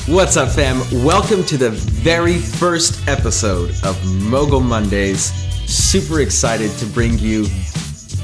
What's up, fam? Welcome to the very first episode of Mogul Mondays. Super excited to bring you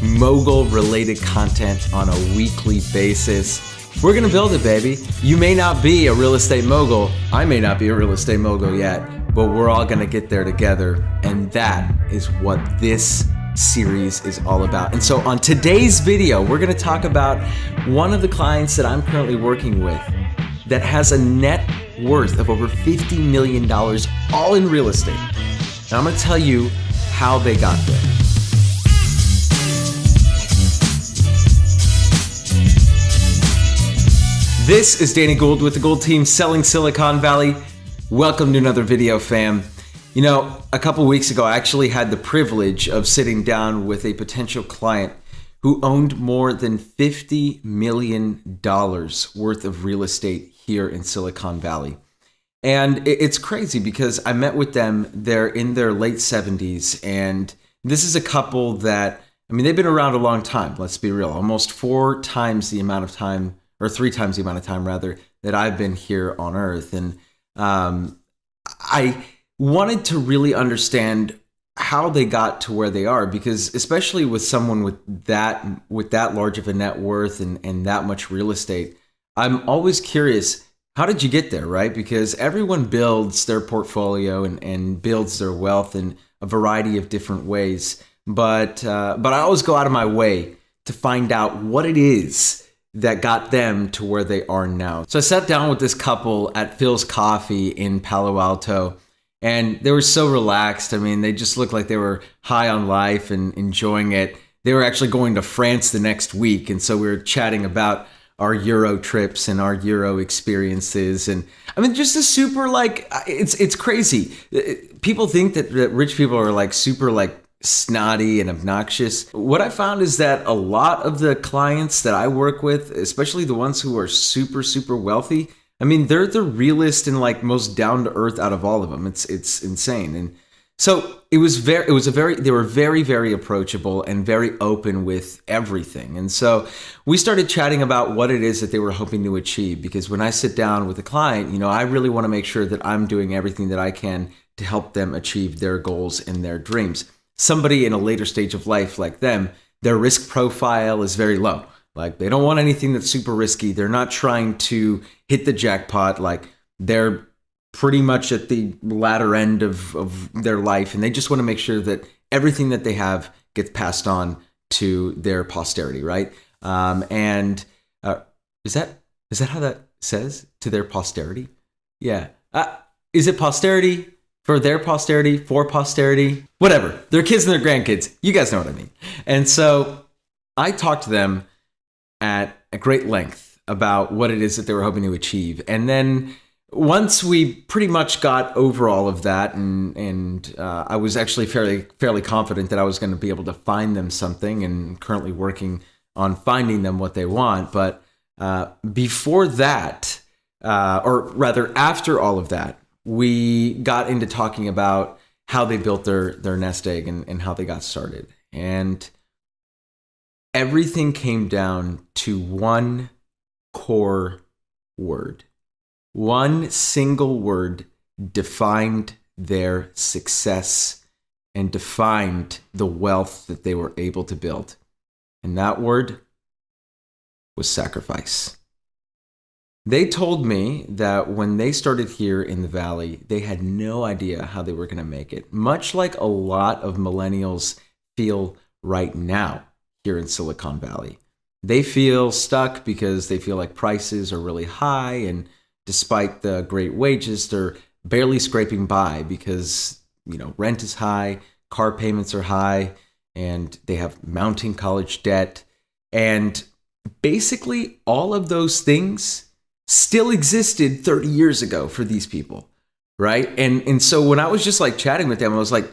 mogul-related content on a weekly basis. We're going to build it, baby. You may not be a real estate mogul. I may not be a real estate mogul yet, but we're all going to get there together. And that is what this series is all about. And so on today's video, we're going to talk about one of the clients that I'm currently working with that has a net worth of over $50 million all in real estate. And I'm going to tell you how they got there. This is Danny Gould with the Gould team selling Silicon Valley. Welcome to another video, fam. You know, a couple weeks ago, I actually had the privilege of sitting down with a potential client who owned more than $50 million worth of real estate here in Silicon Valley. And it's crazy because I met with them, they're in their late 70s, and this is a couple that, I mean, they've been around a long time, let's be real, almost 3 times the amount of time rather, that I've been here on Earth. And I wanted to really understand how they got to where they are, because especially with someone with that large of a net worth and that much real estate, I'm always curious, how did you get there, right? Because everyone builds their portfolio and builds their wealth in a variety of different ways. But I always go out of my way to find out what it is that got them to where they are now. So I sat down with this couple at Phil's Coffee in Palo Alto, and they were so relaxed. I mean, they just looked like they were high on life and enjoying it. They were actually going to France the next week, and so we were chatting about our Euro trips and our Euro experiences. And I mean, just a super, like, it's crazy. People think that rich people are like super like snotty and obnoxious. What I found is that a lot of the clients that I work with, especially the ones who are super, super wealthy, I mean, they're the realest and like most down to earth out of all of them. It's insane. And so they were very, very approachable and very open with everything. And so we started chatting about what it is that they were hoping to achieve, because when I sit down with a client, you know, I really want to make sure that I'm doing everything that I can to help them achieve their goals and their dreams. Somebody in a later stage of life like them, their risk profile is very low. Like, they don't want anything that's super risky. They're not trying to hit the jackpot. Like, they're pretty much at the latter end of their life, and they just want to make sure that everything that they have gets passed on to their posterity, right? Is that how that says, to their posterity? Yeah. Is it posterity? For their posterity, for posterity, whatever. Their kids and their grandkids. You guys know what I mean. And so I talked to them at a great length about what it is that they were hoping to achieve. And then once we pretty much got over all of that, and I was actually fairly confident that I was going to be able to find them something, and currently working on finding them what they want. But before that, or rather after all of that, we got into talking about how they built their nest egg and how they got started. And everything came down to one core word. One single word defined their success and defined the wealth that they were able to build. And that word was sacrifice. They told me that when they started here in the Valley, they had no idea how they were going to make it, much like a lot of millennials feel right now here in Silicon Valley. They feel stuck because they feel like prices are really high, and despite the great wages, they're barely scraping by because, you know, rent is high, car payments are high, and they have mounting college debt. And basically all of those things still existed 30 years ago for these people, right? And so when I was just like chatting with them, I was like,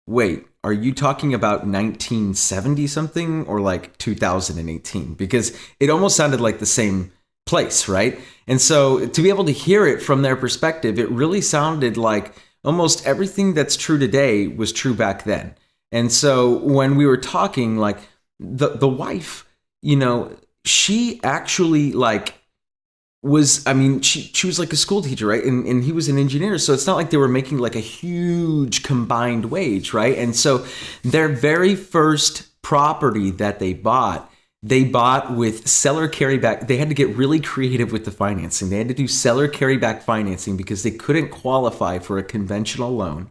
wait, are you talking about 1970 something or like 2018? Because it almost sounded like the same place, right? And so to be able to hear it from their perspective, it really sounded like almost everything that's true today was true back then. And so when we were talking, like the wife, you know, she actually like was, I mean, she was like a school teacher, right? And he was an engineer. So it's not like they were making like a huge combined wage, right? And so their very first property that they bought with seller carryback. They had to get really creative with the financing. They had to do seller carryback financing because they couldn't qualify for a conventional loan.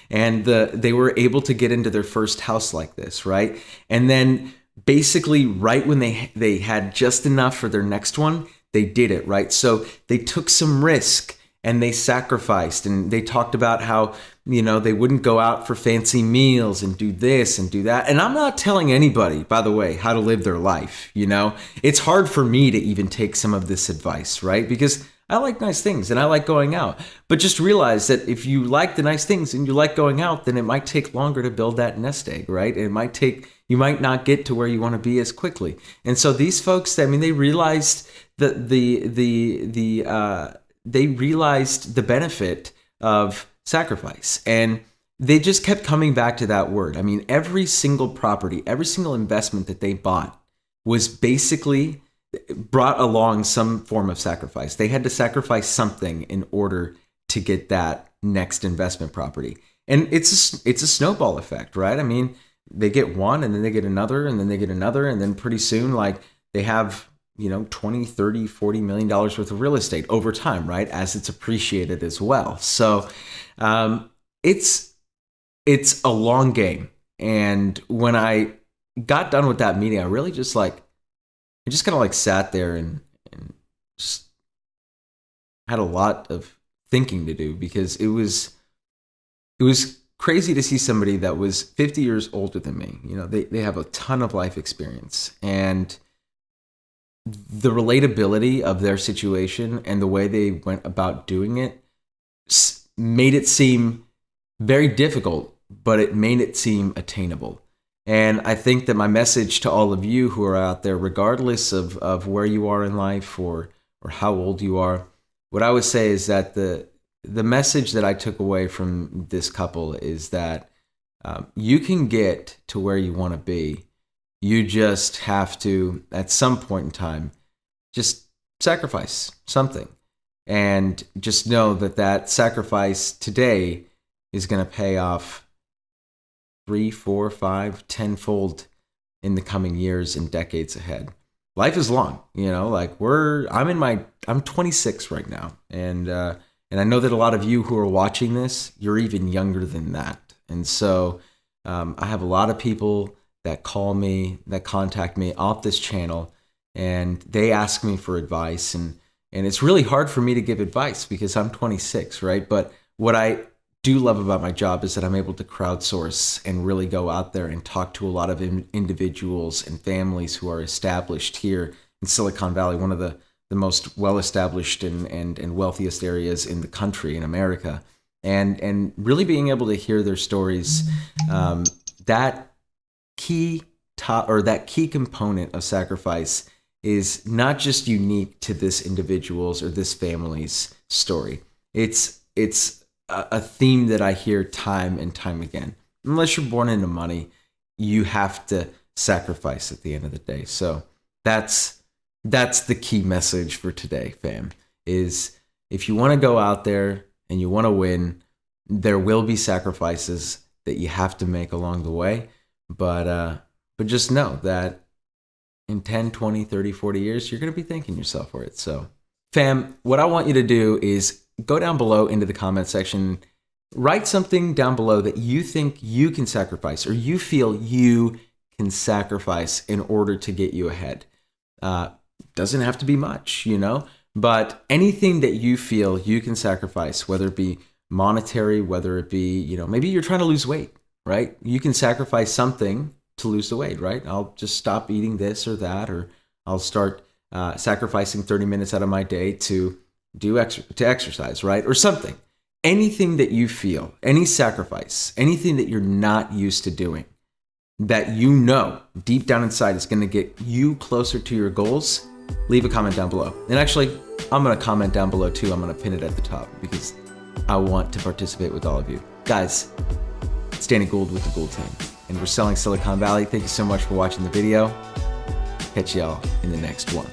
And they were able to get into their first house like this, right? And then basically right when they had just enough for their next one, they did it, right? So they took some risk and they sacrificed, and they talked about how, they wouldn't go out for fancy meals and do this and do that. And I'm not telling anybody, by the way, how to live their life. It's hard for me to even take some of this advice, right? Because I like nice things and I like going out. But just realize that if you like the nice things and you like going out, then it might take longer to build that nest egg, right? You might not get to where you want to be as quickly. And so these folks, I mean, they realized that they realized the benefit of sacrifice, and they just kept coming back to that word. I mean, every single property, every single investment that they bought was basically brought along some form of sacrifice. They had to sacrifice something in order to get that next investment property. And it's a snowball effect, right? I mean, they get one and then they get another and then they get another. And then pretty soon, like, they have, 20, 30, $40 million worth of real estate over time, right? As it's appreciated as well. So it's a long game. And when I got done with that meeting, I really just kind of sat there and just had a lot of thinking to do, because it was crazy to see somebody that was 50 years older than me. They have a ton of life experience, and the relatability of their situation and the way they went about doing it made it seem very difficult, but it made it seem attainable. And I think that my message to all of you who are out there, regardless of where you are in life or how old you are, what I would say is that the message that I took away from this couple is that you can get to where you want to be. You just have to, at some point in time, just sacrifice something. And just know that sacrifice today is going to pay off 3, 4, 5, 10-fold in the coming years and decades ahead. Life is long, I'm 26 right now. And I know that a lot of you who are watching this, you're even younger than that. And so I have a lot of people that call me, that contact me off this channel, and they ask me for advice. And it's really hard for me to give advice because I'm 26, right? But what I do love about my job is that I'm able to crowdsource and really go out there and talk to a lot of individuals and families who are established here in Silicon Valley, one of the most well-established and wealthiest areas in the country, in America. And really being able to hear their stories, that key component of sacrifice is not just unique to this individual's or this family's story. It's a theme that I hear time and time again. Unless you're born into money, you have to sacrifice at the end of the day. So that's the key message for today, fam, is if you want to go out there and you want to win, there will be sacrifices that you have to make along the way. But just know that in 10, 20, 30, 40 years, you're going to be thanking yourself for it. So, fam, what I want you to do is go down below into the comment section, write something down below that you think you can sacrifice or you feel you can sacrifice in order to get you ahead. Doesn't have to be much, but anything that you feel you can sacrifice, whether it be monetary, whether it be, maybe you're trying to lose weight, right? You can sacrifice something to lose the weight, right? I'll just stop eating this or that, or I'll start sacrificing 30 minutes out of my day to exercise, right? Or something. Anything that you feel, any sacrifice, anything that you're not used to doing, that deep down inside is going to get you closer to your goals, leave a comment down below. And actually, I'm going to comment down below too. I'm going to pin it at the top because I want to participate with all of you. Guys, it's Danny Gould with the Gould team, and we're selling Silicon Valley. Thank you so much for watching the video. Catch y'all in the next one.